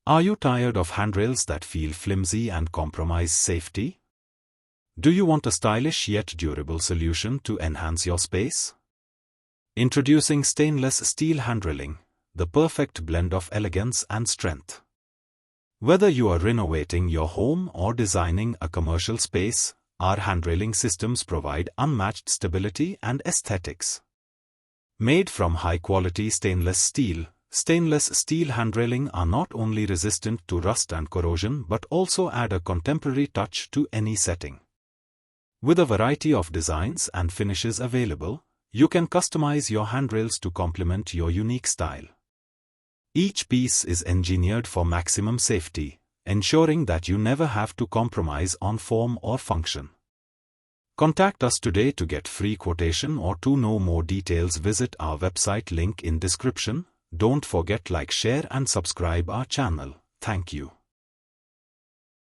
Are you tired of handrails that feel flimsy and compromise safety? Do you want a stylish yet durable solution to enhance your space? Introducing Stainless Steel Handrailing, the perfect blend of elegance and strength. Whether you are renovating your home or designing a commercial space, our handrailing systems provide unmatched stability and aesthetics. Made from high-quality stainless steel handrailing are not only resistant to rust and corrosion but also add a contemporary touch to any setting. With a variety of designs and finishes available, you can customize your handrails to complement your unique style. Each piece is engineered for maximum safety, ensuring that you never have to compromise on form or function. Contact us today to get free quotation, or to know more details visit our website, link in description. Don't forget like, share and subscribe our channel. Thank you.